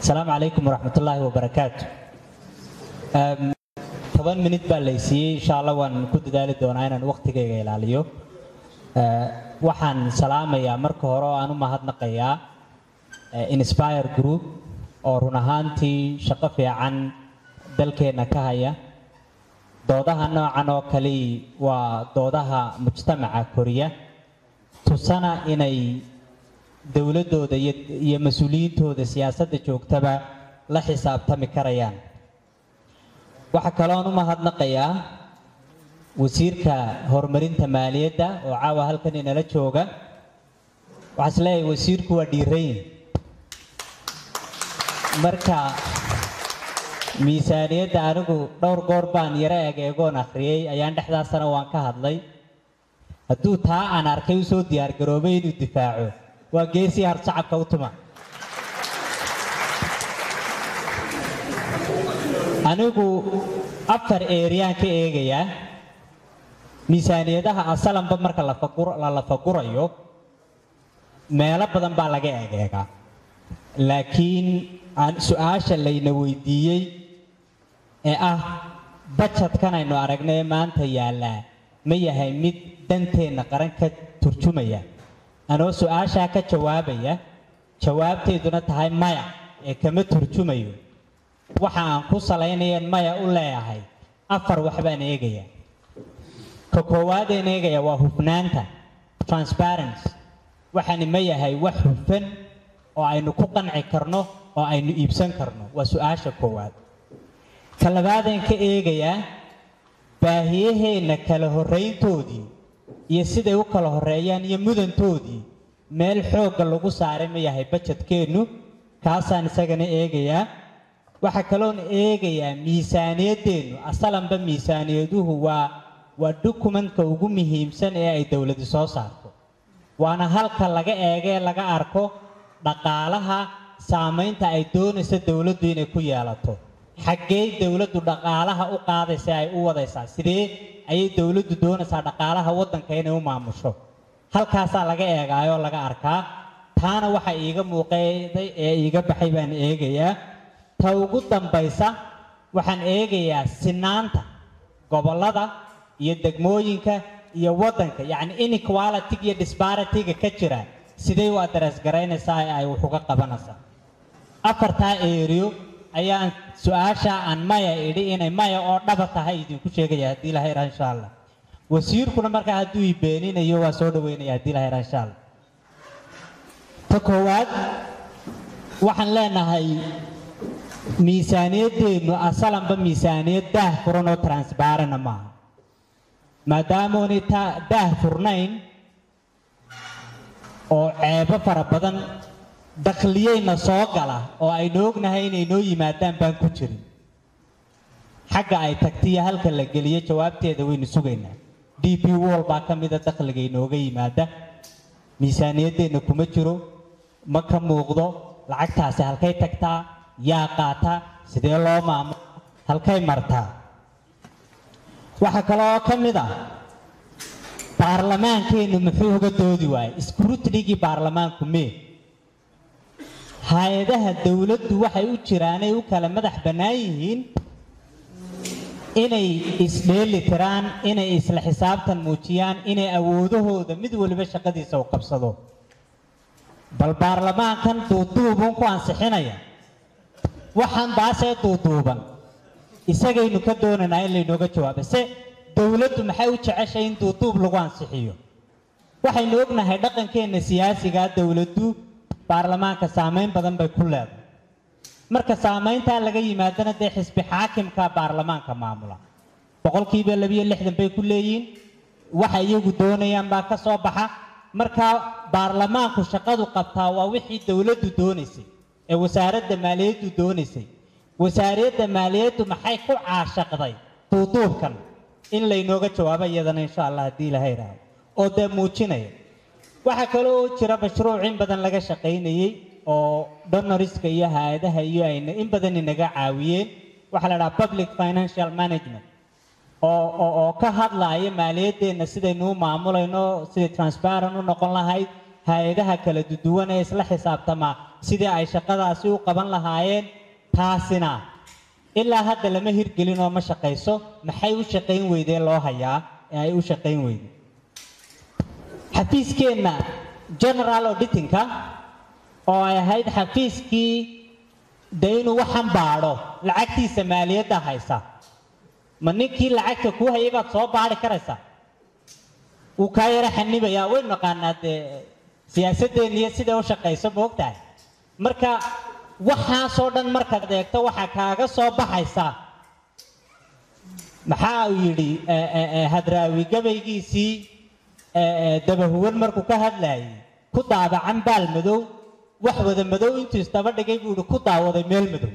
السلام عليكم ورحمة الله وبركاته. 10 minute baa la siiyay insha Allah waan ku dadaali doonaa inaan waqtigeyga ilaaliyo. Waxaan salaamayaa marka hore oo aan u mahadnaqayaa Inspire Group oo run ahaantii shaqo fiican dalkeena ka haya. doodaha noocan oo kale waa doodaha mujtamaca Korea tusana inay dawladooda iyo mas'uuliyiintooda siyaasadda joogtaba la xisaabtami karayaan. waxa kale oo u mahadnaqayaa wasiirka horumarinta maaliyadda oo caawa halkan inala jooga. waxaan isleeyahay wasiirku waa dhiirayn marka miisaaniyadda anigu dhowr goor baan yara eegoon akhriyay ayaan dhexdaasana waan ka hadlay. hadduu taa aan arkay u soo diyaar garoobay inuu difaaco waa geesi har shacabka u tuma. anigu afar eeriyaan ka eegayaa miisaaniyadaha asalanba marka la fagurayo meelo badan baa laga eegaa laakiin su'aasha layna weydiiyey ee budgetkan aynu aragnay maanta yaala ma yahay mid danteena qaran ka turjumaya. anoo su'aasha ka jawaabaya jawaabteeduna tahay maya ee kama turjumayo. waxa aan ku salaynayeen maya u leeyahay afar wax baan eegaya. ka koowaad aan eegaya waa hufnaanta transparency. waxaan ma yahay wax hufan oo aynu ku qanci karno oo aynu iibsan karno waa su'aasha koowaad. ka labaad aan ka eegaya baahiyaheena kala horeyntoodii iyo siday u kala horeeyaan iyo mudantoodii meel xoog lagu saaray ma yahay budgetkeenu kaasaan isagana eegayaa. waxa kale oo eegayaa miisaaniyadeenu asalanba miisaaniyaduhu waa documentka ugu muhiimsan ee ay dawladdu soo saarto. waana halka laga eegay laga arko dhaqaalaha saameynta ay doonayso dawladdu inay ku yeelato. xaggee dawladdu dhaqaalaha u qaadaysa ay u wadaysaa sidee ayay dawladdu doonaysaa dhaqaalaha waddanka inay u maamusho. halkaasaa laga eegaayo laga arkaa. taana waxa iiga muuqday ee iiga baxay baan eegayaa. ta ugu dambaysa waxaan eegayaa sinaanta gobollada iyo degmooyinka iyo waddanka yacni inequality iyo disparity-ga ka jira sidee u address garaynaysaa ay wax uga qabanaysaa. afartaa eeriyo ayaan su'aasha aan maya idhi inay maya oo dhaba tahay idinku sheegaya haddii ilaahay yidhaahdo insha Allah. wasiirkuna markaa hadduu i beeninayo waa soo dhaweynaya haddii ilaahay yidhaahdo insha Allah. ta koowaad waxaan leenahay miisaaniyaddeenu asalanba miisaaniyad daahfuran oo transparent maaha. maadaama oonay daahfurnayn oo ceebo fara badan dakliyeyna soo gala oo aynu ognahay inay noo yimaadaan baan ku jirin. xagga ay tagtiyo halka la geliyo jawaabteeda waynu sugaynaa. DP World baa ka mida dakhliga inooga yimaada. miisaaniyaddeena kuma jiro ma ka muuqdo. lacagtaasi halkay tagtaa yaa qaata sidee loo maamulo halkay martaa. waxa kale oo ka mid baarlamaankeenu muxuu uga doodi waayay scrutiny-gii baarlamaanku mee. hay-adaha dawladdu waxay u jiraan ay u kala madax bannaan yihiin inay isdheeli tiraan inay isla xisaabtan muujiyaan inay awoodahooda mid waliba shaqadiisa u qabsado. bal baarlamaankan duuduubun ku ansixinaya waxaan baasee duuduuban isagaynu ka doonaynaa in laynooga jawaabo se dawladdu maxay u jeceshay in duuduub lagu ansixiyo. waxaynu ognahay dhaqankeena siyaasiga dawladdu baarlamaanka saameyn badan bay ku leedahay. marka saameynta laga yimaadana dee xisbi xaakimka baarlamaanka maamula 62% bay ku leeyihiin. waxa iyagu doonayaan baa ka soo baxa. marka baarlamaanku shaqadu qabtaa waa wixii dawladdu doonaysay ee wasaaradda maaliyaddu doonaysay. wasaaradda maaliyaddu maxay ku caashaqday duuduubkan in laynooga jawaabo iyadana insha Allah haddii ilaahay yiraahdo oo dee muujinaya. waxa kale oo jira mashruucin badan laga shaqaynayay oo donoriska iyo hay'adaha iyo ayna in badan inaga caawiyeen. waxa la dhahaa public financial management oo ka hadlaya maaliyaddeena sidaynu u maamulayno sidii transparent u noqon lahayd hay'adaha kala duwan ee isla xisaabtama sidii ay shaqadaasi u qaban lahaayeen taasina ilaa hadda lama hirgelin oo ma shaqayso maxay u shaqayn weydee loo hayaa ee ay u shaqayn weydee xafiiskeena general auditing-ka oo ay ahayd xafiiskii inuu waxan baadho lacagtiisa maaliyadda haysa ma ninkii lacagta ku hayay baad soo baadhi karaysaa uu kaa yara xanibayaa way naqaanaa dee siyaasaddeena iyo sida u shaqayso moogtahay marka waxaasoo dhan markaad eegto waxaa kaaga soo baxaysa maxaa uu yidhi hadraawi gabaygiisii dabahuwan markuu ka hadlayay ku daabacan baal madow wax wada madow intuu isdaba dhigay buu yidhi ku daawaday meel madow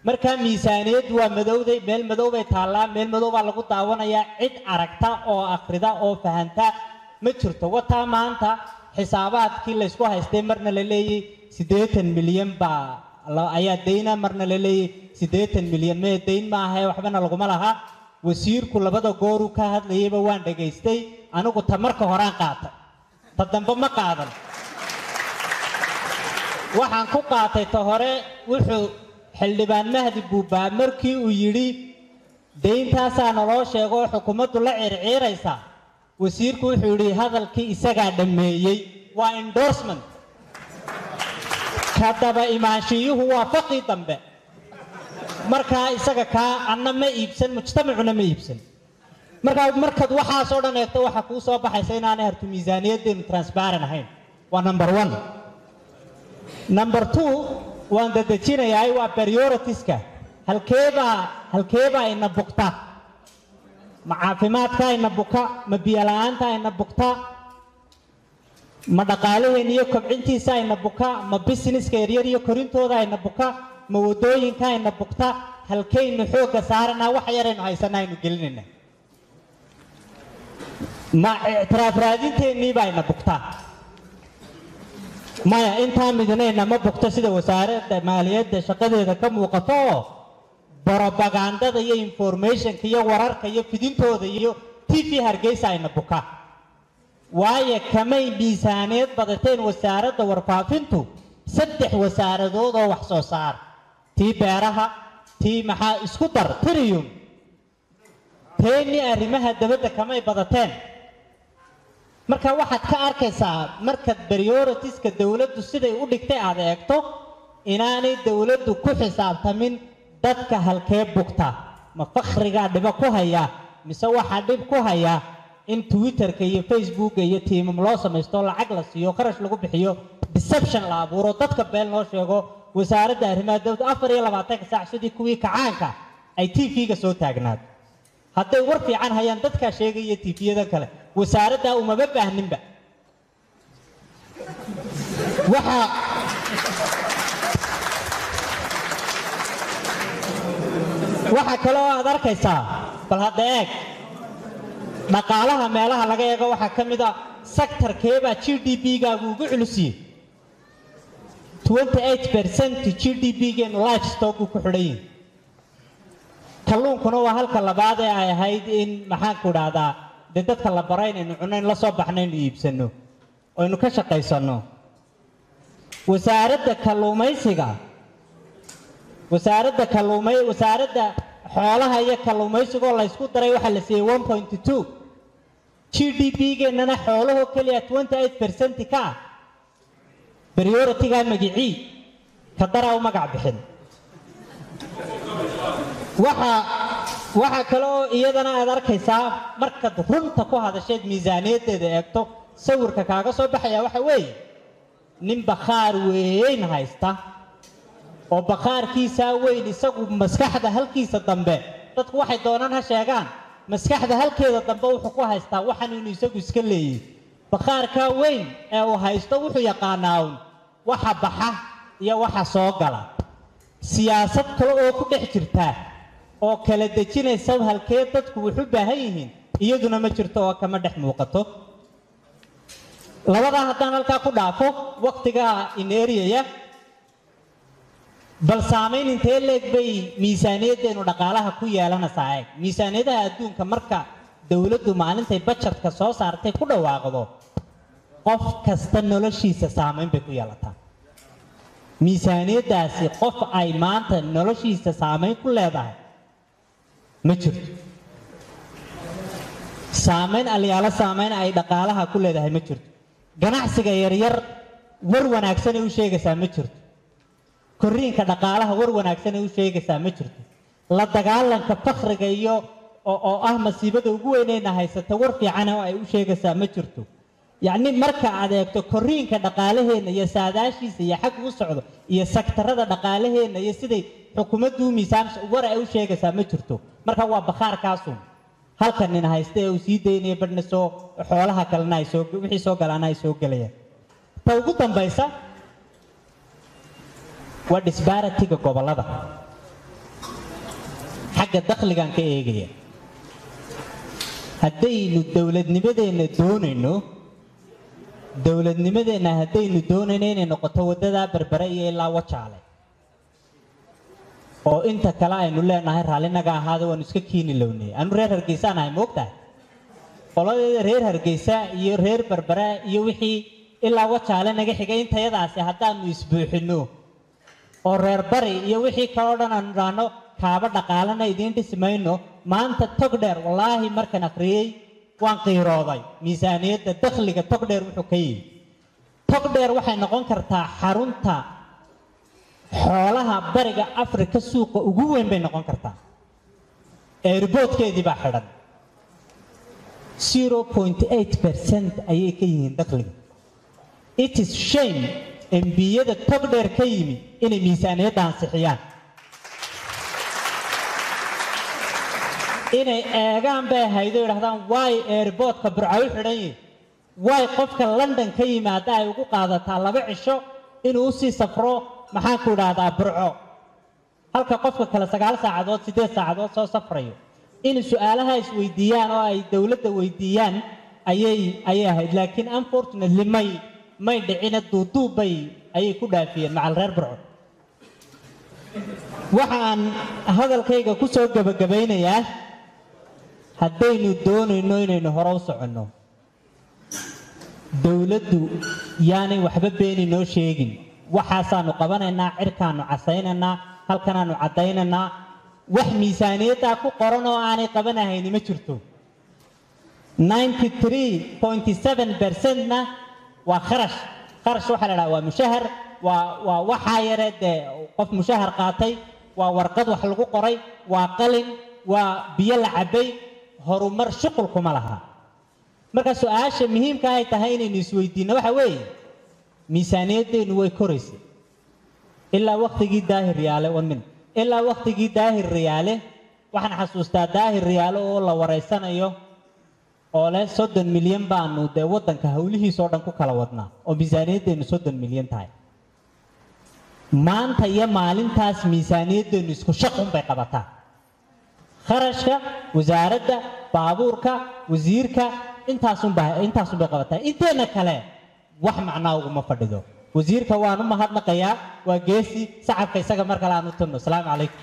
markaa miisaaniyaddu waa madowday meel madow bay taallaa meel madow baa lagu daawanayaa cid aragta oo akhrida oo fahanta ma jirto wataa maanta xisaabaadkii la isku haystay marna la leeyay 80 milyan baa ayaa deyna marna la leeyay 80 milyan ma deyn ma aha waxbana laguma laha wasiirku labada goor uu ka hadlayayba waan dhageystay anigu tamarka horaan qaatay ta dambe ma qaadan waxaan ku qaatay ta hore wuxuu xildhibaan Mahdi Buuba markii uu yiri deyntaasaan loo sheego xukuumaddu la circiiraysa wasiirku wuxuu yiri hadalkii isaga dhameeyay waa endorsement kadaba imaanshiyuhu waa faqi dambe marka isaga ka anna ma iibsan mujtamacuna ma iibsan markaad waxaas oo dhan eegto waxa ku soo baxaysa inaanay hartu miisaaniyaddeenu transparent ahayn waa number 1 number 2 waan dadajinayaa waa prioritiska halkeeba ina bugta ma caafimaadka ina buka ma biyo la'aanta ina bugta ma dhaqaalaheena iyo kobcintiisa ina buka ma businesska yaryar iyo korintooda ina buka ma wadooyinka ina bugta halkaynu xooga saarana wax yaraynu haysanaynu gelinayna ma i'tiraaf raadinteennii baa ina bugta maya intaa midnayna ma bugto sida wasaaradda maaliyadda shaqadeeda ka muuqato propagandada iyo informationka iyo wararka iyo fidintooda iyo TV Hargeysa ayna buka waaye kamay miisaaniyad badateen wasaaradda warfaafintu 3 wasaaradood oo wax soo saar tii beeraha tii maxaa isku dar tiriyum teeni arrimaha dabadda kamay badateen marka waxaad ka arkaysaa marka prioritiska dawladdu siday u dhigtay aad eegto inaanay dawladdu ku xisaabtamin dadka halkee bugta ma fakhriga dhiba ku haya mise waxa dhib ku haya in Twitterka iyo Facebooka iyo tiimam loo sameesto lacag la siiyo kharash lagu bixiyo deception la abuuro dadka been loo sheego wasaaradda arrimaha dawladda 24 saac sidii kuwii kacaanka ay TV-ga soo taagnaad hadday war fiican hayaan dadka sheegaya TV-yada kale wasaaradda uma baahninba waxa kale oo aad arkaysaa bal hadda eeg dhaqaalaha meelaha laga eego waxa kamid ah sector-keeba GDP-gaagu ugu culusiyay 28% GDP-geenu livestock ku xidhay kalluunkuna waa halka labaad ee ay ahayd in maxaan ku dhahdaa dadka la baraynayno cunayn la soo baxnayn iibsano oo inu ka shaqaysano wasaaradda kalluumaysiga wasaaradda xoolaha iyo kalluumaysiga la isku daray waxa la siiyay 1.2 GDP-geenana xoolaha kaliya 28% ka priority-ga magicii ka daraw magac bixin waxa kale oo iyadana aad arkaysaa markaad runta ku hadasheed miisaaniyaddeeda eegto sawirka kaaga soo baxaya waxa weeye nin bakhaar weyn haysta oo bakhaarkiisa weyn isagu maskaxda halkiisa dambe dadku waxay doonaan ha sheegaan maskaxda halkeeda dambe wuxuu ku haystaa waxan inuu isagu iska leeyahay bakhaarka weyn ee uu haysto wuxuu yaqaanaa waxa baxa iyo waxa soo gala siyaasad kale oo ku dhex jirta oo kala dejinaysa halkee dadku wuxuu baahan yihiin iyaduna ma jirto oo kama dhex muuqato labada haddaan halkaa ku dhaafo waqtiga in area bal saamayn intee leeg bay miisaaniyaddeenu dhaqaalaha ku yeelanaysaa eeg miisaaniyadaha adduunka marka dawladdu maalintay budgetka soo saartay ku dhawaaqdo qof kasta noloshiisa saameyn bay ku yeelataa miisaaniyadaasi qof ay maanta noloshiisa saameyn ku leedahay ma jirto saameyn aliyaala saameyn ay dhaqaalaha ku leedahay ma jirto ganacsiga yaryar war wanaagsan ay u sheegaysaa ma jirto korriinka dhaqaalaha war wanaagsan ay u sheegaysaa ma jirto la dagaalanka fakhriga iyo oo ah masiibada ugu weynayna haysata war fiican oo ay u sheegaysaa ma jirto yacni marka aad eegto korriinka dhaqaalaheena iyo saadaashiisa iyo xag u socdo iyo sektarada dhaqaalaheena iyo siday xukuumaddu miisaan war ay u sheegaysaa ma jirto marka waa bakhaarkaasun halkan nin haysta ee uu sii daynaya badhna soo xoolaha kalena ay soo wixii soo galaana ay soo gelayaan ta ugu dambaysa waa disparity-ga gobollada xagga dakhligan ka eegaya haddaynu dowladnimadeenna haddaynu doonayno inay noqoto waddadaa berbere iyo ilaa wajaale oo inta kale aynu leenahay raallinaga ahaada waanu iska kiini lownay anu reer hargeysa nahay moogtahay qoladeeda reer hargeysa iyo reer berbere iyo wixii ilaa wajaale naga xigay intayadaasi haddaanu isbuuxino oo reer bari iyo wixii kaloo dhan aanu idhaahno kaaba dhaqaalana idiin dhisi mayno maanta togdheer wallaahi markaan akhriyey waan qiirooday miisaaniyadda dakhliga togdheer wuxuu ka yimi togdheer waxay noqon kartaa xarunta xoolaha bariga afrika suuqa ugu weyn bay noqon kartaa airboodkeedii baa xidhan 0.8% ayay ka yihiin dakhliga it is shame embiyada togdheer ka yimi inay miisaaniyadda ansixiyaan inay eegaan bay ahayd oo yidhahdaan waay airboodka burco u xidhan yihin waay qofka london ka yimaada ay ugu qaadataa 2 cisho inuu usii safro maxaan ku idhaahdaa burco halka qofka kale 9 saacadood 8 saacadood soo safrayo in su'aalaha isweydiiyaan oo ay dawladda weydiiyaan ayay ahayd laakiin unfortunately may dhicina duuduubay ayay ku dhaafiyeen macal reer burco waxaan hadalkayga ku soo gabagabaynayaa haddaynu doonayno inaynu hore u soconno dawladdu yaanay waxba beeni noo sheegin waxaasaanu qabanaynaa cirkaanu casaynaynaa halkanaanu caddaynaynaa wax miisaaniyaddaa ku qoran oo aanay qabanahayni ma jirto 93.7%na waa kharash waxaa la dhahaa waa mushahar waa waxaa yaree dee qof mushahar qaatay waa warqad wax lagu qoray waa qalin waa biyo la cabbay horumar shuqul kuma laha marka su-aasha muhiimka ay tahay inaynu isweydiinno waxa weeye miisaaniyaddeenu way koraysay ilaa waqtigii daahir riyaale ilaa waqtigii daahir riyaale waxaan xasuustaa daahir riyaale oo la wareysanayo oo leh 30 milyan baanu dee waddanka hawlihiisoo dhan ku kala wadnaa oo miisaaniyaddeenu 30 milyan tahay maanta iyo maalintaas miisaaniyaddeenu isku shaqun bay qabataa kharashka wasaaradda baabuurka wasiirka intaasun bay qabataa inteena kale wax macnaa uguma fadhido wasiirka waan u mahadnaqayaa waa geesi sacabka isaga mar kale aan u tunno asalaamu calaykum